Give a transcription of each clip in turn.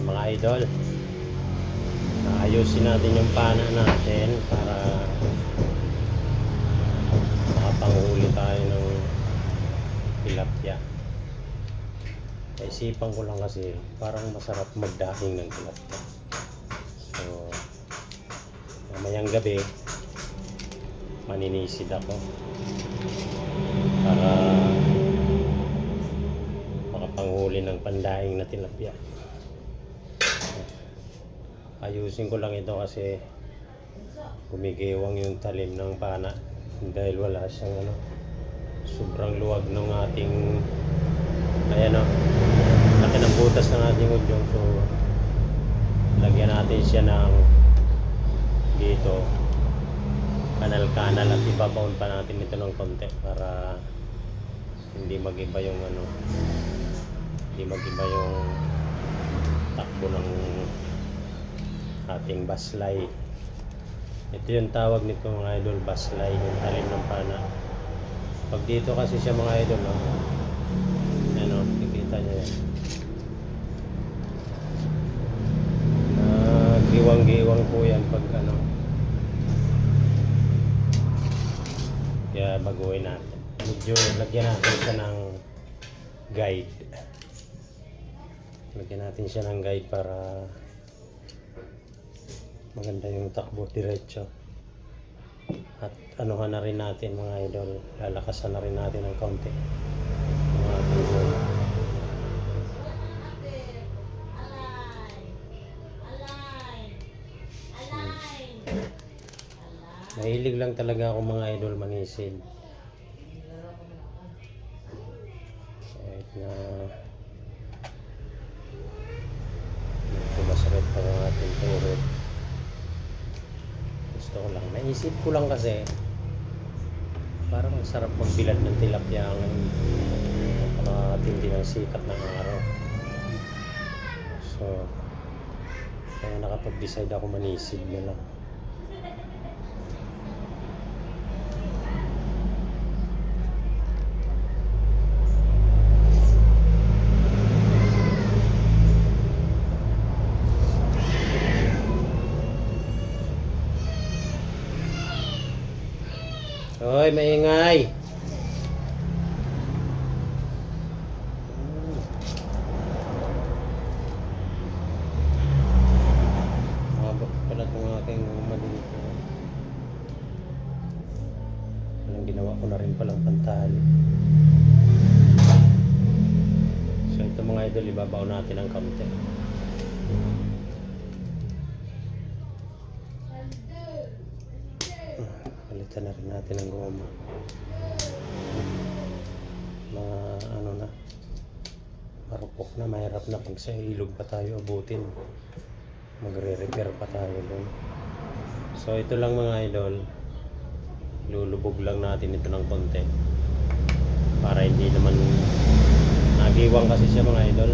Mga idol, ayusin natin yung pana natin para makapanghuli tayo ng tilapia. Naisipan ko lang kasi parang masarap magdaing ng tilapia. So mamayang gabi maninisid ako para makapanghuli ng pandaing na tilapia. Ayusin ko lang ito kasi gumigiwang yung talim ng pana dahil wala siyang sobrang luwag ng ating laki ng butas ng ating udyong. So lagyan natin siya ng dito kanal at ibabaon pa natin ito ng konti para hindi magiba yung hindi magiba yung takbo ng ating baslay. Ito yung tawag nito mga idol, baslay, yung talim ng pana. Pag dito kasi siya mga idol, nakikita nyo yan, giwang-giwang po yan pag kaya baguhin natin. Medyo lagyan natin siya ng guide. Lagyan natin siya ng guide para maganda yung takbo diretso. At anuhan na rin natin mga idol, lalakasan na rin natin ng kaunti yung ating goal. Mahilig lang talaga ako mga idol manisid. Kahit na masakit pa ang ating tuhod. Gusto ko lang, naisip ko lang kasi parang masarap magbilad ng tilapia ngayon. Napakatindi ng sikat ng araw. So kaya nakapag-decide ako manisid na lang. Hoy, maingay! Mabak pala itong aking madito. Anong ginawa ko na rin palang pantali. So ito mga idol, ibabaw natin ang kaunti. Palitan na rin natin ang goma. Mga marupok na, mahirap na pag sa ilog pa tayo abutin. Magre-repair pa tayo doon. So ito lang mga idol, lulubog lang natin ito ng konti para hindi naman nagiwang kasi siya mga idol.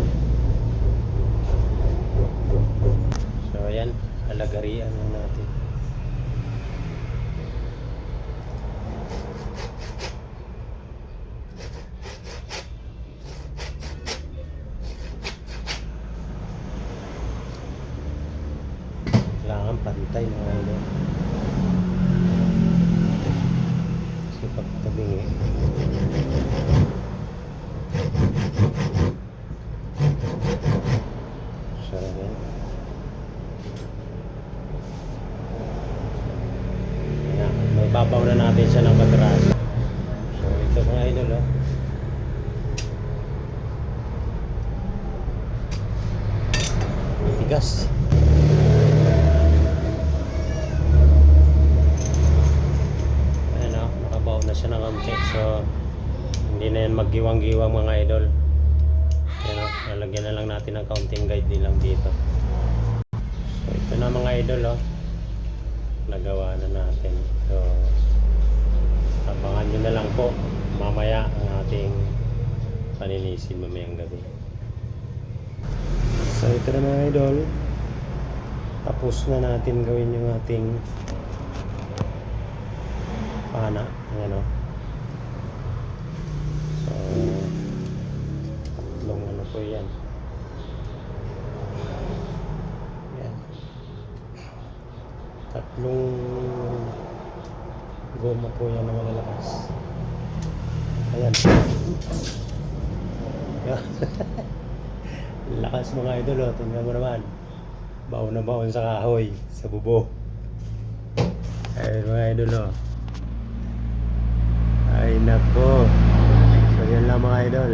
So ayan, alagarian lang natin. Kailangan pantay mga idol. Kasi pagtabingi so ayan. Ayan, may babaw na natin siya ng katraso. So ito mga idol tigas. Na siya ng kaunti. So hindi na yan maggiwang-giwang mga idol. Lalagyan na lang natin ng kaunting guide din lang dito. So ito na mga idol nagawa na natin. So abangan nyo na lang po mamaya ang ating paninisid mamayang gabi. So ito na mga idol, tapos na natin gawin yung ating pana. Ayan so tatlong po yan. Tatlong goma po yan na malalakas. Ayan. Yan. Lakas mga idol, oh. Tingnan mo naman. Baon na baon sa kahoy, sa bubo. Ayun mga idol, oh. Ay nako. So yan lang mga idol.